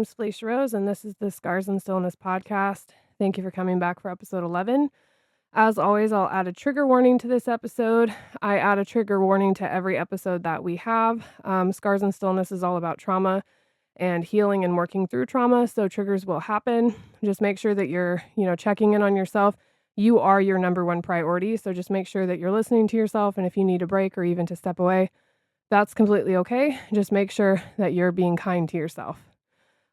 name's Felicia Rose, and this is the Scars and Stillness podcast. Thank you for coming back for episode 11. As always, I'll add a trigger warning to this episode. I add a trigger warning to every episode that we have. Scars and Stillness is all about trauma and healing and working through trauma, so triggers will happen. Just make sure that you're, checking in on yourself. You are your number one priority, so just make sure that you're listening to yourself, and if you need a break or even to step away, that's completely okay. Just make sure that you're being kind to yourself.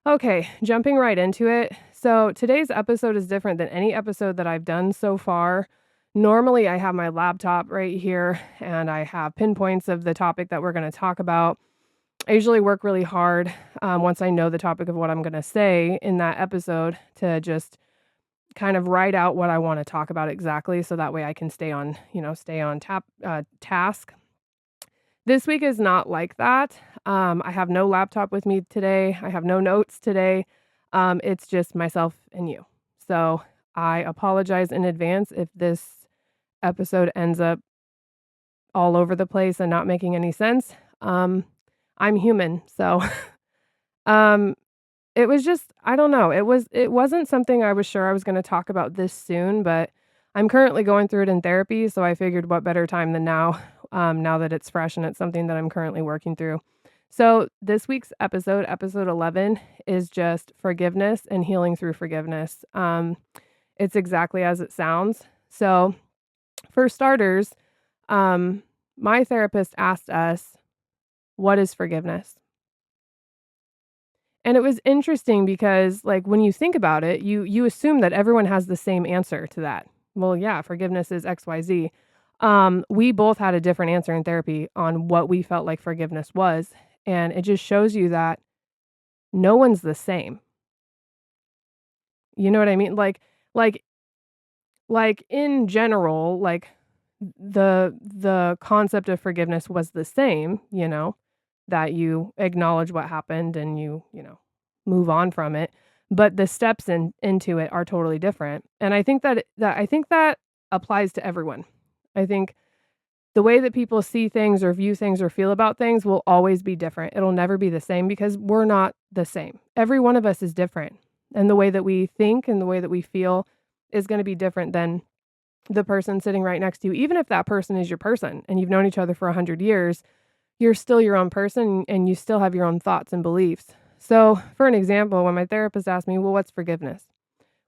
Okay, jumping right into it. So today's episode is different than any episode that I've done so far. Normally, I have my laptop right here and I have pinpoints of the topic that we're going to talk about. I usually work really hard once I know the topic of what I'm going to say in that episode to just kind of write out what I want to talk about exactly, so that way I can stay on task. This week is not like that. I have no laptop with me today. I have no notes today. It's just myself and you. So I apologize in advance if this episode ends up all over the place and not making any sense. I'm human, so it was just, I don't know. It wasn't something I was sure I was going to talk about this soon, but I'm currently going through it in therapy, so I figured what better time than now, now that it's fresh and it's something that I'm currently working through. So this week's episode 11, is just forgiveness and healing through forgiveness. It's exactly as it sounds. So for starters, my therapist asked us, what is forgiveness? And it was interesting because, like, when you think about it, you assume that everyone has the same answer to that. Well, yeah, forgiveness is XYZ. We both had a different answer in therapy on what we felt like forgiveness was, and it just shows you that no one's the same. You know what I mean? Like like in general, like the concept of forgiveness was the same, that you acknowledge what happened and move on from it, but the steps into it are totally different. And I think that applies to everyone. I think the way that people see things or view things or feel about things will always be different. It'll never be the same because we're not the same. Every one of us is different. And the way that we think and the way that we feel is going to be different than the person sitting right next to you. Even if that person is your person and you've known each other for 100 years, you're still your own person and you still have your own thoughts and beliefs. So, for an example, when my therapist asked me, well, what's forgiveness?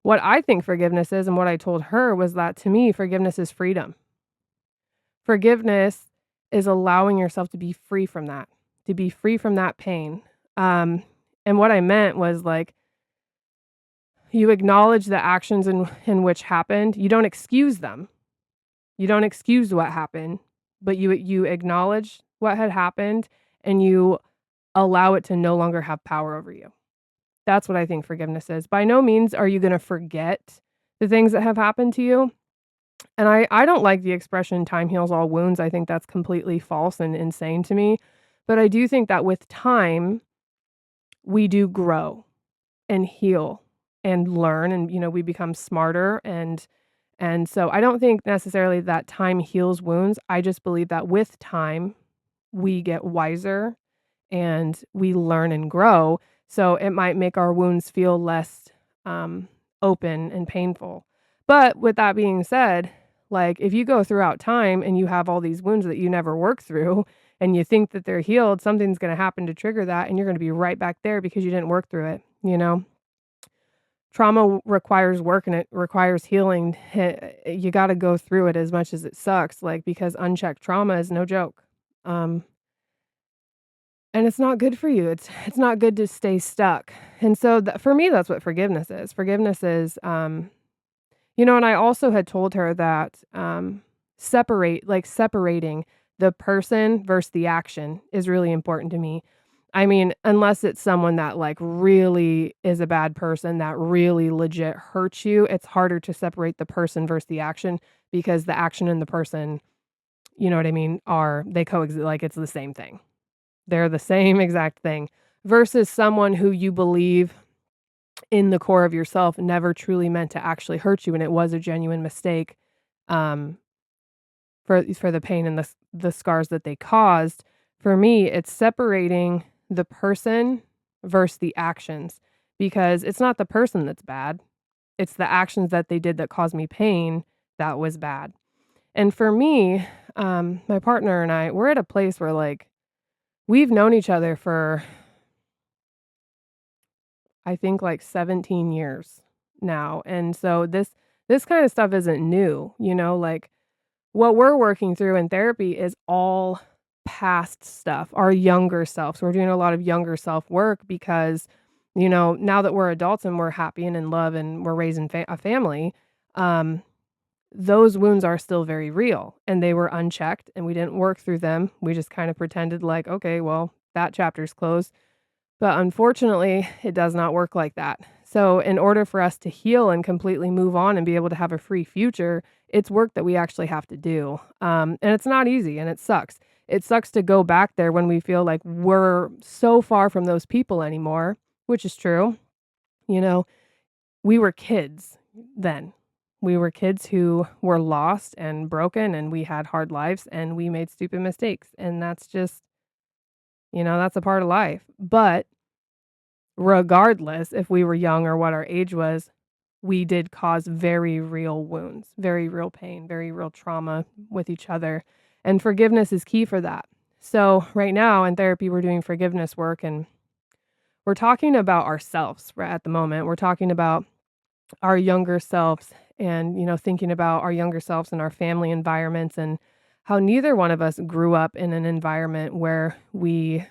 What I think forgiveness is and what I told her was that to me, forgiveness is freedom. Forgiveness is allowing yourself to be free from that, to be free from that pain. And what I meant was, like, you acknowledge the actions in which happened. You don't excuse them. You don't excuse what happened, but you acknowledge what had happened and you allow it to no longer have power over you. That's what I think forgiveness is. By no means are you going to forget the things that have happened to you. And I don't like the expression time heals all wounds. I think that's completely false and insane to me. But I do think that with time, we do grow and heal and learn, and we become smarter, and so I don't think necessarily that time heals wounds. I just believe that with time we get wiser and we learn and grow. So it might make our wounds feel less open and painful. But with that being said, like, if you go throughout time and you have all these wounds that you never work through and you think that they're healed, something's going to happen to trigger that and you're going to be right back there because you didn't work through it. Trauma requires work and it requires healing. You got to go through it as much as it sucks, like, because unchecked trauma is no joke. And it's not good for you. It's not good to stay stuck. And so for me, that's what forgiveness is. Forgiveness is, and I also had told her that separating the person versus the action is really important to me. I mean, unless it's someone that, like, really is a bad person that really legit hurts you, it's harder to separate the person versus the action because the action and the person, you know what I mean, they coexist, like, it's the same thing. They're the same exact thing versus someone who you believe in the core of yourself never truly meant to actually hurt you and it was a genuine mistake for the pain and the scars that they caused. For me, it's separating the person versus the actions. because it's not the person that's bad. It's the actions that they did that caused me pain that was bad. And for me, my partner and I, we're at a place where like we've known each other for I think like 17 years now. And so this kind of stuff isn't new, like what we're working through in therapy is all past stuff, our younger self. So we're doing a lot of younger self work because, now that we're adults and we're happy and in love and we're raising a family, um, those wounds are still very real and they were unchecked and we didn't work through them. We just kind of pretended like, okay, well, that chapter's closed. But unfortunately, it does not work like that. So, in order for us to heal and completely move on and be able to have a free future, it's work that we actually have to do. And it's not easy and it sucks. It sucks to go back there when we feel like we're so far from those people anymore, which is true. You know, we were kids then. We were kids who were lost and broken and we had hard lives and we made stupid mistakes. And that's just, that's a part of life. But regardless if we were young or what our age was, we did cause very real wounds, very real pain, very real trauma with each other. And forgiveness is key for that. So, right now in therapy, we're doing forgiveness work and we're talking about ourselves right at the moment. We're talking about our younger selves and, thinking about our younger selves and our family environments and how neither one of us grew up in an environment where we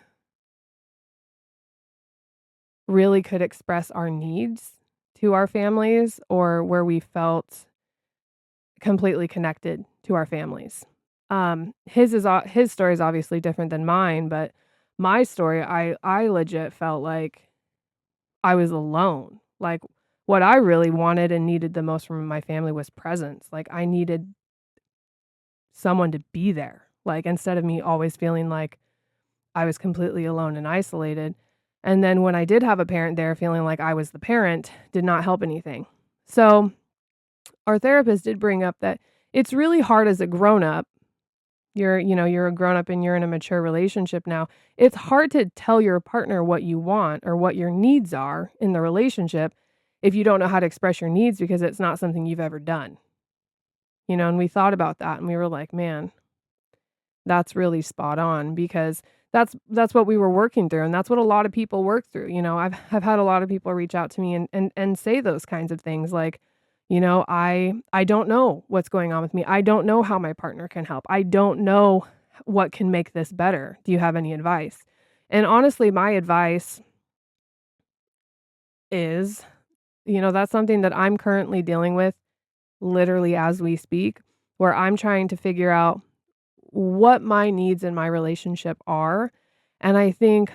really could express our needs to our families or where we felt completely connected to our families. His story is obviously different than mine, but my story, I legit felt like I was alone. Like what I really wanted and needed the most from my family was presence. Like I needed someone to be there. Like instead of me always feeling like I was completely alone and isolated. And then when I did have a parent there, feeling like I was the parent did not help anything. So our therapist did bring up that it's really hard as a grown up. You're a grown up and you're in a mature relationship now. It's hard to tell your partner what you want or what your needs are in the relationship if you don't know how to express your needs because it's not something you've ever done. And we thought about that and we were like, man, that's really spot on because that's what we were working through, and that's what a lot of people work through. I've had a lot of people reach out to me and say those kinds of things like, I don't know what's going on with me. I don't know how my partner can help. I don't know what can make this better. Do you have any advice? And honestly, my advice is, that's something that I'm currently dealing with literally as we speak, where I'm trying to figure out what my needs in my relationship are. And I think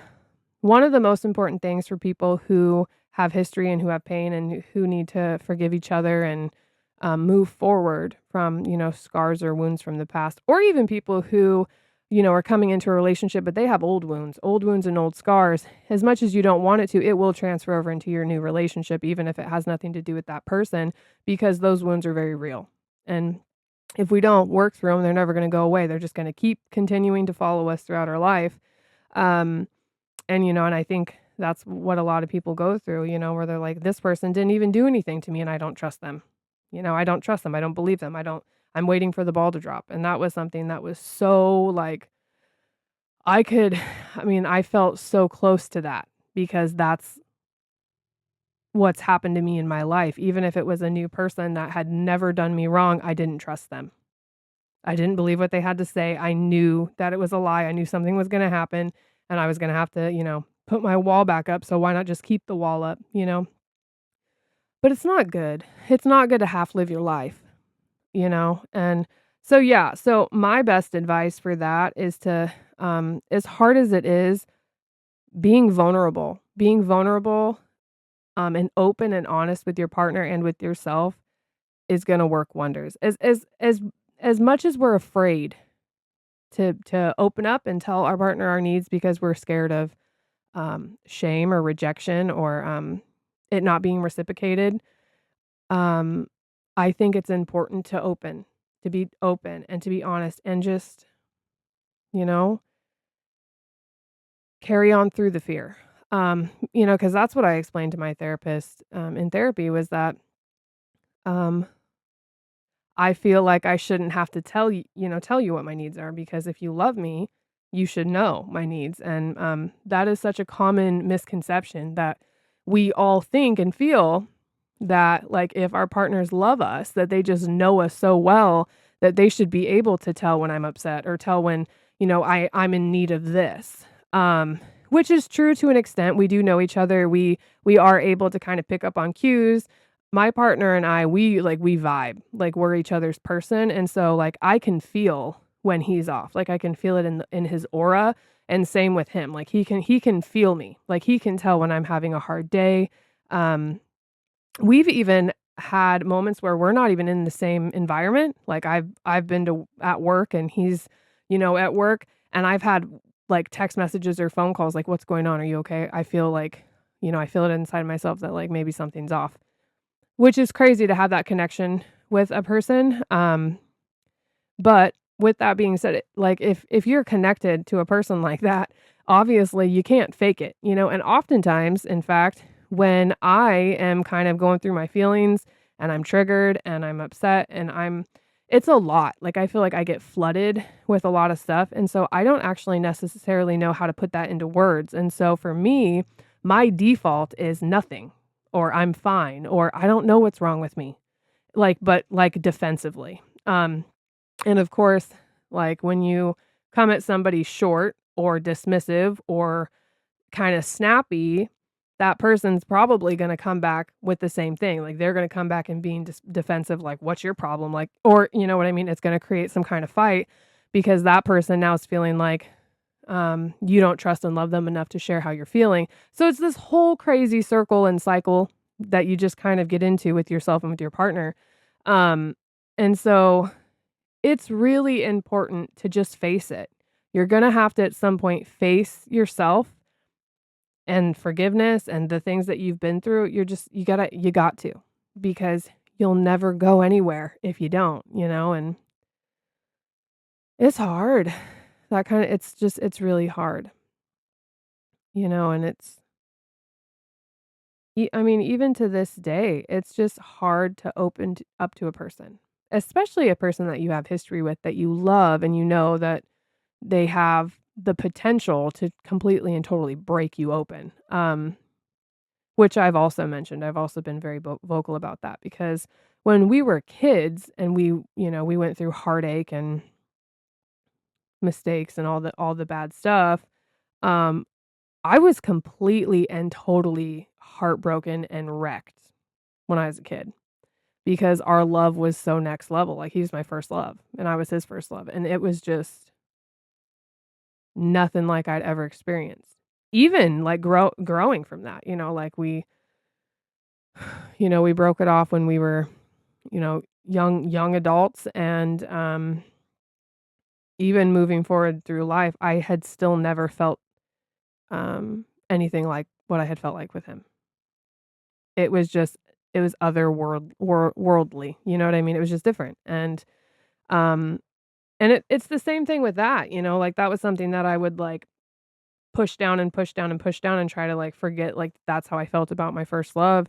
one of the most important things for people who have history and who have pain and who need to forgive each other and move forward from, scars or wounds from the past, or even people who, are coming into a relationship, but they have old wounds and old scars. As much as you don't want it to, it will transfer over into your new relationship, even if it has nothing to do with that person, because those wounds are very real. And if we don't work through them, they're never going to go away. They're just going to keep continuing to follow us throughout our life. Um, and I think that's what a lot of people go through, where they're like, this person didn't even do anything to me and I don't trust them. I don't trust them. I don't believe them. I'm waiting for the ball to drop. And that was something that was so like, I felt so close to that because that's what's happened to me in my life. Even if it was a new person that had never done me wrong, I didn't trust them. I didn't believe what they had to say. I knew that it was a lie. I knew something was going to happen and I was going to have to, put my wall back up. So why not just keep the wall up? But it's not good. It's not good to half live your life. And so, yeah. So my best advice for that is to, as hard as it is, being vulnerable, and open and honest with your partner and with yourself is going to work wonders. As much as we're afraid to open up and tell our partner our needs because we're scared of shame or rejection or it not being reciprocated, um, I think it's important to be open and to be honest and just, you know, carry on through the fear. Because that's what I explained to my therapist, in therapy was that, um, I feel like I shouldn't have to tell you what my needs are because if you love me, you should know my needs, and, that is such a common misconception that we all think and feel that, like, if our partners love us, that they just know us so well that they should be able to tell when I'm upset or tell when, I'm in need of this, which is true to an extent. We do know each other. We are able to kind of pick up on cues. My partner and I, we vibe, like, we're each other's person, and so, like, I can feel when he's off, like, I can feel it in his aura, and same with him, like, he can feel me, like, he can tell when I'm having a hard day. um We've even had moments where we're not even in the same environment. Like I've been to at work and he's, at work, and I've had like text messages or phone calls like, "What's going on? Are you okay?" I feel like, I feel it inside myself that like maybe something's off, which is crazy to have that connection with a person. But with that being said, like if you're connected to a person like that, obviously you can't fake it, and oftentimes, in fact, when I am kind of going through my feelings and I'm triggered and I'm upset and it's a lot. Like I feel like I get flooded with a lot of stuff. And so I don't actually necessarily know how to put that into words. And so for me, my default is nothing or I'm fine or I don't know what's wrong with me. But like defensively. And of course, like when you come at somebody short or dismissive or kind of snappy, that person's probably going to come back with the same thing. Like they're going to come back and being defensive, like, what's your problem? Like, or you know what I mean? It's going to create some kind of fight because that person now is feeling like you don't trust and love them enough to share how you're feeling. So it's this whole crazy circle and cycle that you just kind of get into with yourself and with your partner. Um, and so it's really important to just face it. You're gonna have to at some point face yourself and forgiveness and the things that you've been through. You got to, because you'll never go anywhere if you don't, and it's hard. It's really hard, and I mean, even to this day, it's just hard to up to a person, especially a person that you have history with, that you love, and you know that they have the potential to completely and totally break you open, which I've also mentioned. I've also been very vocal about that because when we were kids and we went through heartache and mistakes and all the bad stuff, um, I was completely and totally heartbroken and wrecked when I was a kid because our love was so next level. Like, he was my first love, and I was his first love, and it was just nothing like I'd ever experienced. Even, like, growing from that, like, we broke it off when we were, young adults, and, even moving forward through life, I had still never felt, anything like what I had felt like with him. It was just it was other worldly, you know what I mean? It was just different, um, and it's the same thing with that, like, that was something that I would, like, push down and push down and push down and try to, like, forget, like, that's how I felt about my first love,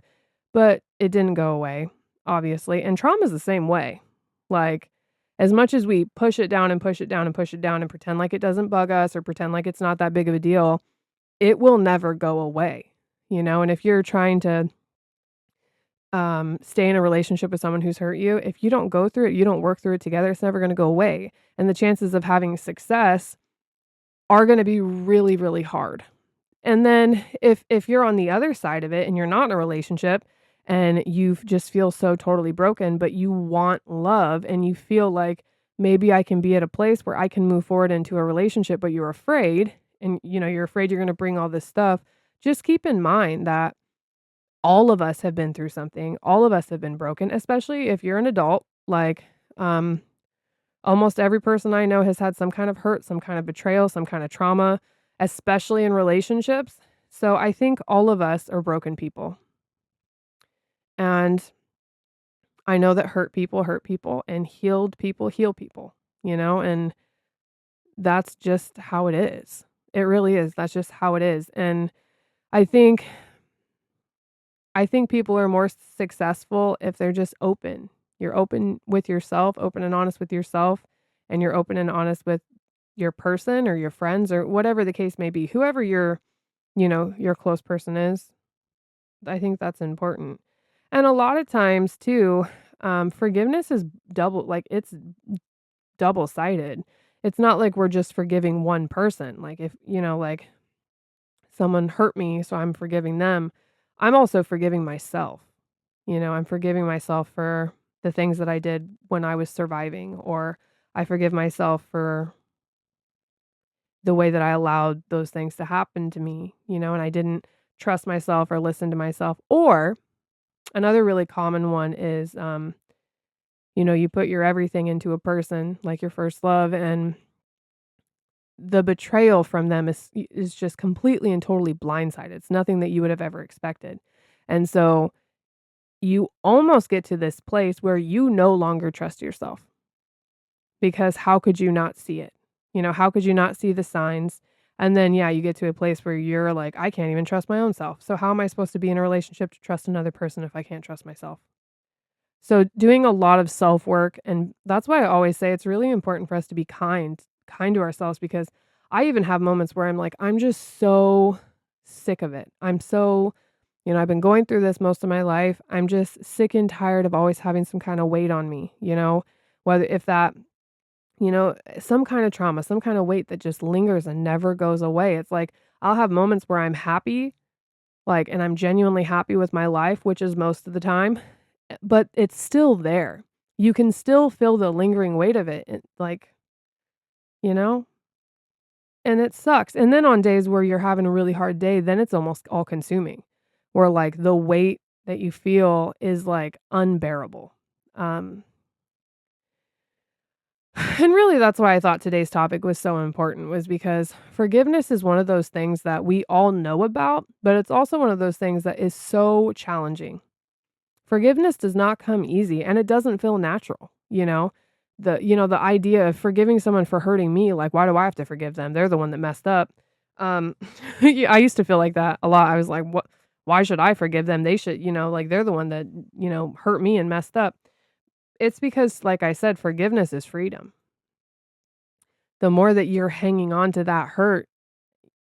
but it didn't go away, obviously, and trauma's the same way. Like, as much as we push it down and push it down and push it down and pretend like it doesn't bug us or pretend like it's not that big of a deal, it will never go away, and if you're trying to, stay in a relationship with someone who's hurt you, if you don't go through it, you don't work through it together, it's never gonna go away, and the chances of having success are gonna be really, really hard. And then if you're on the other side of it and you're not in a relationship and you just feel so totally broken, but you want love and you feel like maybe I can be at a place where I can move forward into a relationship, but you're afraid and you're afraid you're going to bring all this stuff, just keep in mind that all of us have been through something. All of us have been broken, especially if you're an adult. Like um almost every person I know has had some kind of hurt, some kind of betrayal, some kind of trauma, especially in relationships. So I think all of us are broken people. And I know that hurt people and healed people heal people, and that's just how it is. It really is. That's just how it is. And I think I think people are more successful if they're just open. You're open with yourself, open and honest with yourself, and you're open and honest with your person or your friends or whatever the case may be. Whoever your close person is, I think that's important. And a lot of times too, forgiveness is it's double-sided. It's not like we're just forgiving one person. Like if, like someone hurt me, so I'm forgiving them. I'm also forgiving myself. I'm forgiving myself for the things that I did when I was surviving, or I forgive myself for the way that I allowed those things to happen to me, and I didn't trust myself or listen to myself. Or another really common one is, you put your everything into a person, like your first love, and the betrayal from them is just completely and totally blindsided. It's nothing that you would have ever expected. And so you almost get to this place where you no longer trust yourself because how could you not see it? How could you not see the signs? And then, yeah, you get to a place where you're like, I can't even trust my own self. So, how am I supposed to be in a relationship to trust another person if I can't trust myself? So, doing a lot of self work, and that's why I always say it's really important for us to be kind to ourselves because I even have moments where I'm like, I'm just so sick of it. I've been going through this most of my life. I'm just sick and tired of always having some kind of weight on me, whether if that, some kind of trauma, some kind of weight that just lingers and never goes away. It's like I'll have moments where I'm happy, like, and I'm genuinely happy with my life, which is most of the time, but it's still there. You can still feel the lingering weight of it, like, you know? And it sucks. And then on days where you're having a really hard day, then it's almost all consuming, where like the weight that you feel is like unbearable. Um, and really that's why I thought today's topic was so important was because forgiveness is one of those things that we all know about, but it's also one of those things that is so challenging. Forgiveness does not come easy and it doesn't feel natural. The idea of forgiving someone for hurting me, like, why do I have to forgive them? They're the one that messed up. Yeah, I used to feel like that a lot. I was like, what why should I forgive them? They should, like they're the one that, hurt me and messed up. It's because, like I said, forgiveness is freedom. The more that you're hanging on to that hurt,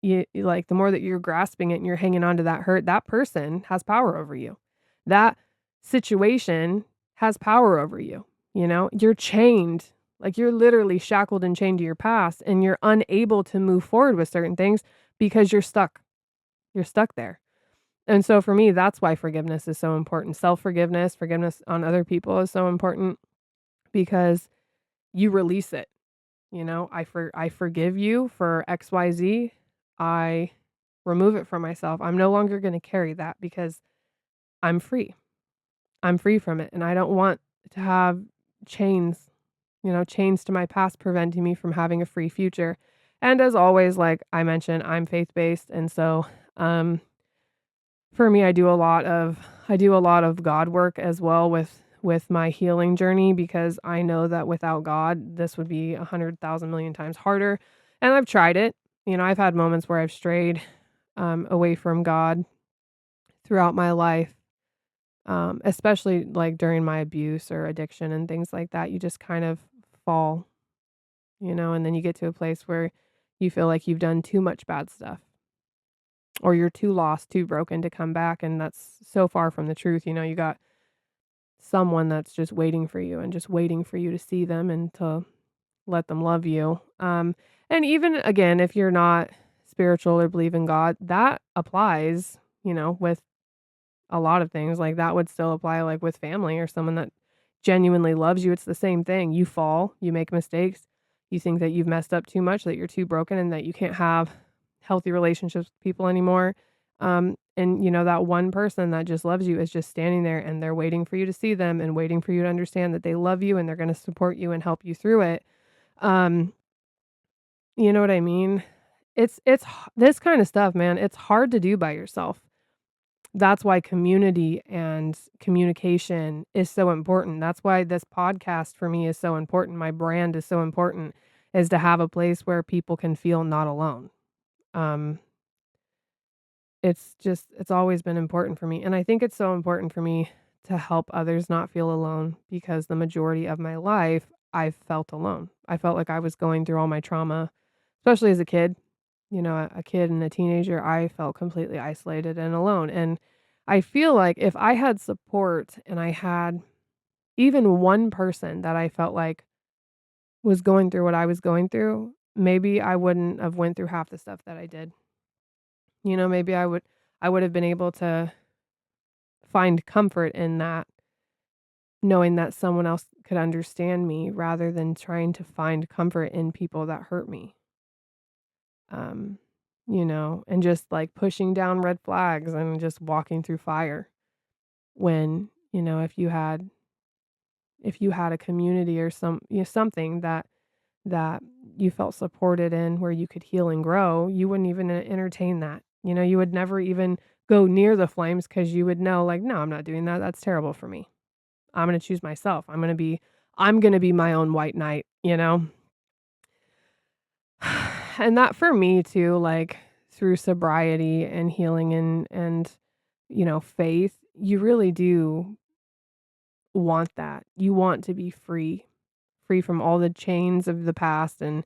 the more that you're grasping it and you're hanging on to that hurt, that person has power over you. That situation has power over you. You're chained, like you're literally shackled and chained to your past, and you're unable to move forward with certain things because you're stuck. You're stuck there. And so for me, that's why forgiveness is so important. Self-forgiveness, forgiveness on other people is so important because you release it. I forgive you for XYZ. I remove it from myself. I'm no longer going to carry that because I'm free. I'm free from it and I don't want to have chains, chains to my past preventing me from having a free future. And as always, like I mentioned, I'm faith-based and so for me I do a lot of God work as well with my healing journey because I know that without God, this would be 100,000 million times harder. And I've tried it. I've had moments where I've strayed away from God throughout my life, especially like during my abuse or addiction and things like that. You just kind of fall, and then you get to a place where you feel like you've done too much bad stuff or you're too lost, too broken to come back. And that's so far from the truth. You got someone that's just waiting for you and just waiting for you to see them and to let them love you. And even again, if you're not spiritual or believe in God, that applies, with a lot of things. Like that would still apply like with family or someone that genuinely loves you. It's the same thing. You fall, you make mistakes, you think that you've messed up too much, that you're too broken and that you can't have healthy relationships with people anymore. And that one person that just loves you is just standing there and they're waiting for you to see them and waiting for you to understand that they love you and they're going to support you and help you through it. Um, you know what I mean? This kind of stuff, man. It's hard to do by yourself. That's why community and communication is so important. That's why this podcast for me is so important. My brand is so important is to have a place where people can feel not alone. Um, it's always been important for me, and I think it's so important for me to help others not feel alone because the majority of my life, I've felt alone. I felt like I was going through all my trauma, especially as a kid, a kid and a teenager, I felt completely isolated and alone, and I feel like if I had support and I had even one person that I felt like was going through what I was going through, maybe I wouldn't have went through half the stuff that I did. Maybe I would have been able to find comfort in that, knowing that someone else could understand me rather than trying to find comfort in people that hurt me. Um, and just like pushing down red flags and just walking through fire when, if you had a community or something that you felt supported in where you could heal and grow, you wouldn't even entertain that. You would never even go near the flames because you would know, like, no, I'm not doing that. That's terrible for me. I'm gonna choose myself. I'm gonna be my own white knight. And that for me too, like through sobriety and healing and faith, you really do want that. You want to be free, free from all the chains of the past and,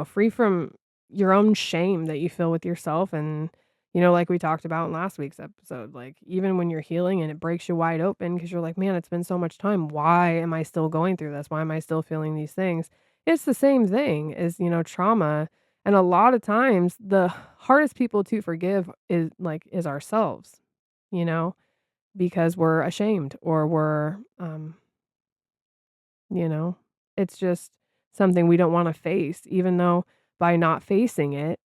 free from your own shame that you feel with yourself. And, like we talked about in last week's episode, like even when you're healing and it breaks you wide open because you're like, man, it's been so much time. Why am I still going through this? Why am I still feeling these things? It's the same thing as, trauma. And a lot of times the hardest people to forgive is ourselves, you know, because we're ashamed or you know, it's just something we don't wanna face, even though by not facing it,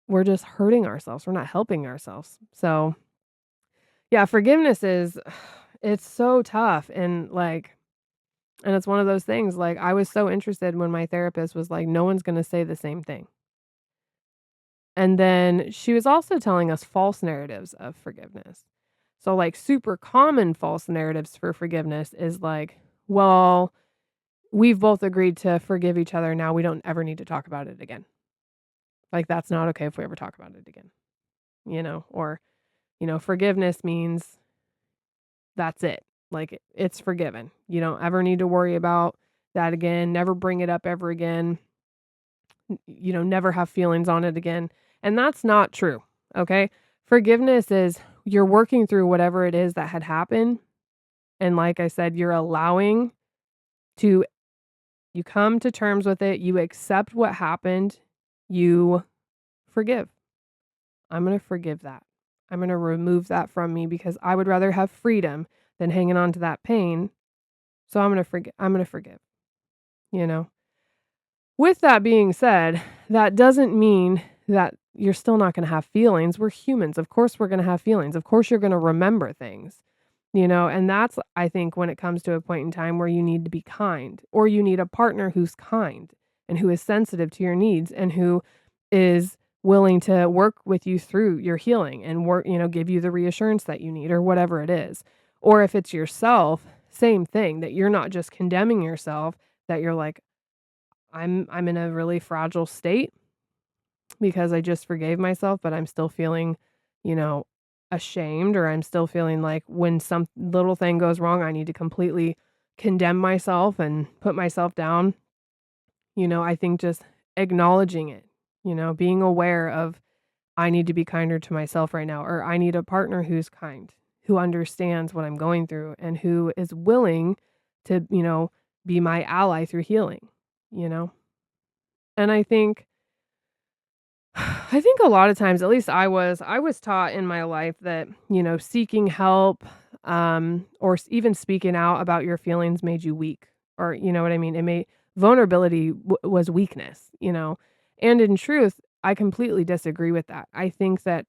we're just hurting ourselves, we're not helping ourselves. So, yeah, forgiveness is it's so tough and it's one of those things, like, I was so interested when my therapist was like, "No one's gonna say the same thing." And then she was also telling us false narratives of forgiveness. So, like, super common false narratives for forgiveness is like, "Well, we've both agreed to forgive each other, now we don't ever need to talk about it again. Like, that's not okay if we ever talk about it again." Or, forgiveness means that's it. Like, it's forgiven. You don't ever need to worry about that again, never bring it up ever again, never have feelings on it again, and that's not true, okay? Forgiveness is you're working through whatever it is that had happened, and like I said, you're allowing to you come to terms with it, you accept what happened, you forgive. I'm gonna forgive that. I'm gonna remove that from me because I would rather have freedom than hanging on to that pain. So I'm gonna forgive, you know? With that being said, that doesn't mean that you're still not gonna have feelings. We're humans. Of course we're gonna have feelings. Of course you're gonna remember things, and that's, I think, when it comes to a point in time where you need to be kind or you need a partner who's kind and who is sensitive to your needs and who is willing to work with you through your healing and give you the reassurance that you need or whatever it is. Or if it's yourself, same thing, that you're not just condemning yourself, that you're like, I'm in a really fragile state because I just forgave myself, but I'm still feeling, you know, ashamed, or I'm still feeling like when some little thing goes wrong, I need to completely condemn myself and put myself down. I think just acknowledging it, being aware of I need to be kinder to myself right now, or I need a partner who's kind, who understands what I'm going through and who is willing to, be my ally through healing, you know? And I think a lot of times, at least I was taught in my life that, seeking help, or even speaking out about your feelings made you weak, or you know what I mean? It made vulnerability was weakness, And in truth, I completely disagree with that. I think that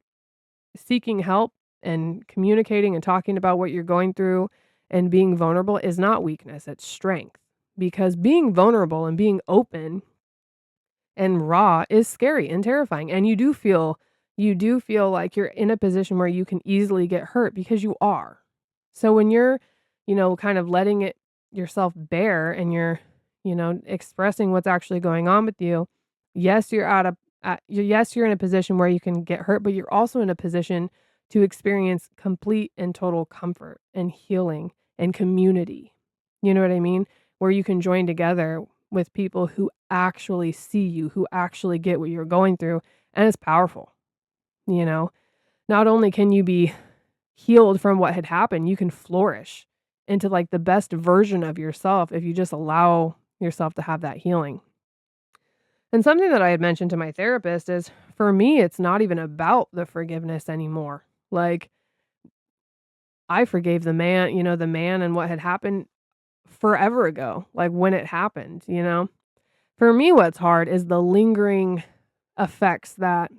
seeking help and communicating and talking about what you're going through and being vulnerable is not weakness, it's strength. Because being vulnerable and being open and raw is scary and terrifying, and you do feel like you're in a position where you can easily get hurt because you are. So when you're, kind of letting it yourself bare and you're, expressing what's actually going on with you, yes, you're in a position where you can get hurt, but you're also in a position to experience complete and total comfort and healing and community. You know what I mean? Where you can join together with people who actually see you, who actually get what you're going through, and it's powerful, you know? Not only can you be healed from what had happened, you can flourish into, like, the best version of yourself if you just allow yourself to have that healing. And something that I had mentioned to my therapist is, for me, it's not even about the forgiveness anymore. Like, I forgave the man and what had happened forever ago, like, when it happened, you know? For me, what's hard is the lingering effects that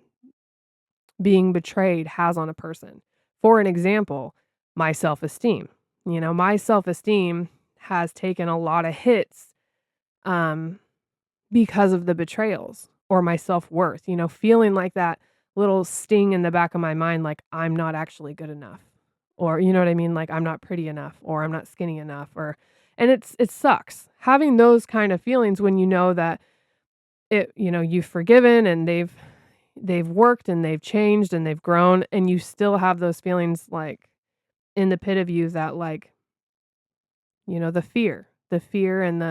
being betrayed has on a person. For an example, my self-esteem. My self-esteem has taken a lot of hits, um, because of the betrayals, or my self-worth, feeling like that little sting in the back of my mind, like, I'm not actually good enough, or, you know what I mean? Like, I'm not pretty enough, or I'm not skinny enough, and it sucks having those kind of feelings when you know that you've forgiven and they've worked and they've changed and they've grown, and you still have those feelings, like, in the pit of you that, like, the fear and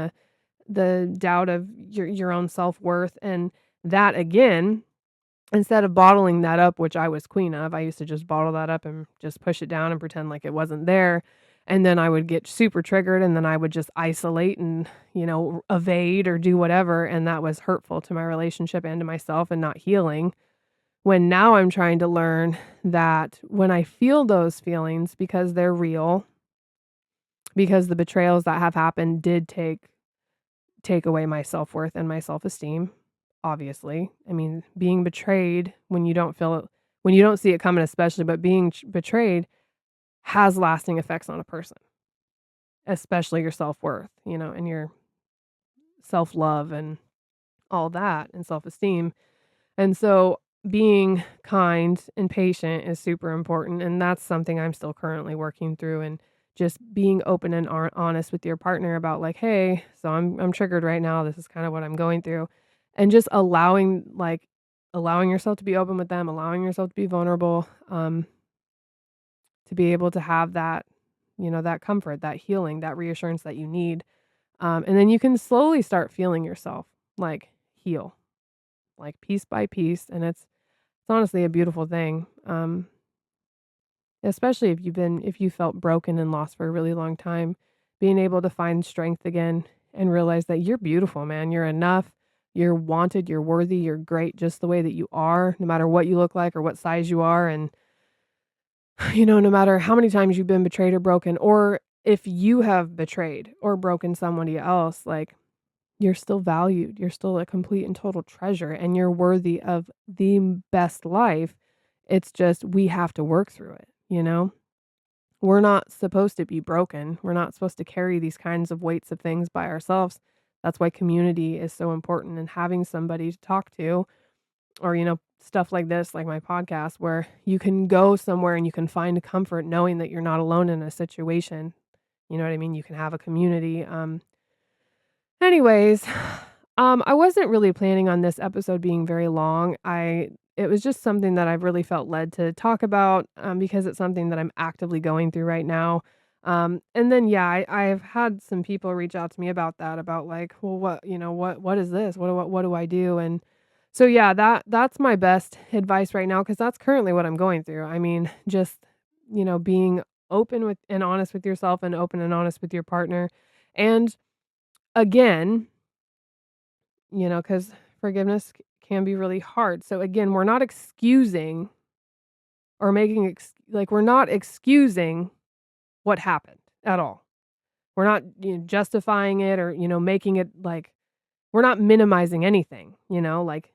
the doubt of your own self-worth, and that again, instead of bottling that up, which I was queen of, I used to just bottle that up and just push it down and pretend like it wasn't there, and then I would get super triggered, and then I would just isolate and, evade or do whatever, and that was hurtful to my relationship and to myself and not healing. When now I'm trying to learn that when I feel those feelings, because they're real, because the betrayals that have happened did take away my self-worth and my self-esteem, obviously. I mean, being betrayed when you don't feel it, when you don't see it coming especially, but being betrayed has lasting effects on a person, especially your self-worth, and your self-love and all that and self-esteem. And so being kind and patient is super important, and that's something I'm still currently working through, and just being open and honest with your partner about, like, "Hey, so I'm triggered right now. This is kind of what I'm going through." And just allowing yourself to be open with them, allowing yourself to be vulnerable, to be able to have that, that comfort, that healing, that reassurance that you need. And then you can slowly start feeling yourself, like, heal, like, piece by piece, and it's honestly a beautiful thing, especially if you felt broken and lost for a really long time, being able to find strength again and realize that you're beautiful, man, you're enough, you're wanted, you're worthy, you're great just the way that you are, no matter what you look like or what size you are, and, no matter how many times you've been betrayed or broken, or if you have betrayed or broken somebody else, like, you're still valued, you're still a complete and total treasure, and you're worthy of the best life. It's just we have to work through it, you know? We're not supposed to be broken. We're not supposed to carry these kinds of weights of things by ourselves. That's why community is so important, and having somebody to talk to, or, stuff like this, like my podcast, where you can go somewhere and you can find comfort knowing that you're not alone in a situation. You know what I mean? You can have a community. Anyways, I wasn't really planning on this episode being very long. It was just something that I've really felt led to talk about, because it's something that I'm actively going through right now. And then yeah, I've had some people reach out to me about that, about, like, well, what is this? What do I do? And so yeah, that's my best advice right now, because that's currently what I'm going through. I mean, just, being open with and honest with yourself, and open and honest with your partner. And again, because forgiveness can be really hard. So again, we're not excusing or we're not excusing what happened at all. We're not, justifying it, or, making it like, we're not minimizing anything, like,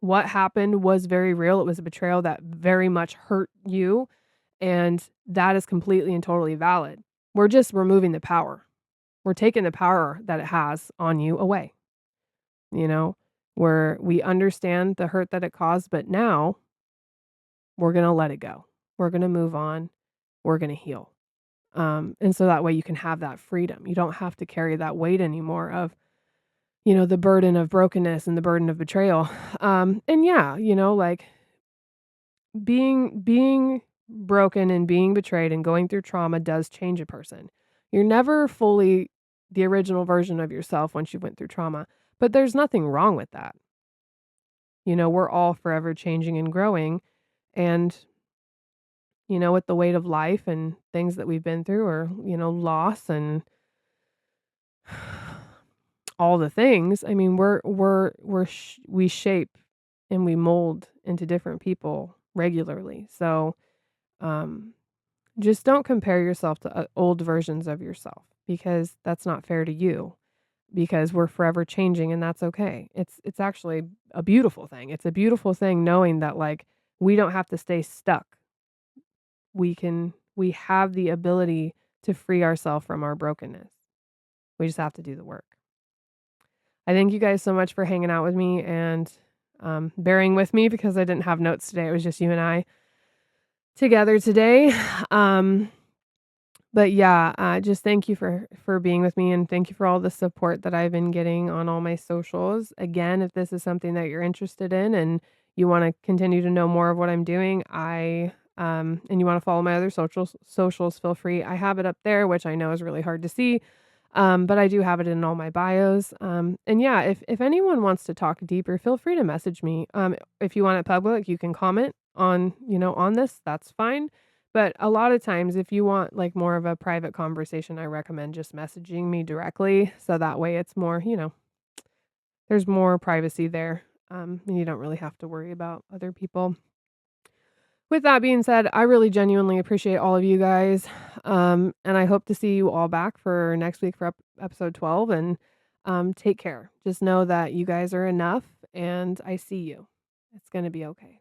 what happened was very real. It was a betrayal that very much hurt you, and that is completely and totally valid. We're just removing the power. We're taking the power that it has on you away. you know, where we understand the hurt that it caused, but now we're going to let it go. We're going to move on. We're going to heal. And so that way you can have that freedom. You don't have to carry that weight anymore of, the burden of brokenness and the burden of betrayal. And yeah, like being broken and being betrayed and going through trauma does change a person. You're never fully the original version of yourself once you went through trauma, but there's nothing wrong with that. We're all forever changing and growing, and with the weight of life and things that we've been through, or loss and all the things. I mean, we shape and we mold into different people regularly. So, um, just don't compare yourself to old versions of yourself, because that's not fair to you. Because we're forever changing, and that's okay. It's actually a beautiful thing. It's a beautiful thing knowing that, like, we don't have to stay stuck. We have the ability to free ourselves from our brokenness. We just have to do the work. I thank you guys so much for hanging out with me and bearing with me, because I didn't have notes today. It was just you and I together today. But yeah, just thank you for being with me, and thank you for all the support that I've been getting on all my socials. Again, if this is something that you're interested in and you want to continue to know more of what I'm doing, and you want to follow my other socials, feel free. I have it up there, which I know is really hard to see. But I do have it in all my bios. And yeah, if anyone wants to talk deeper, feel free to message me. If you want it public, you can comment on this. That's fine. But a lot of times, if you want like more of a private conversation, I recommend just messaging me directly. So that way it's more, there's more privacy there. And you don't really have to worry about other people. With that being said, I really genuinely appreciate all of you guys. And I hope to see you all back for next week for episode 12. And take care. Just know that you guys are enough, and I see you. It's going to be okay.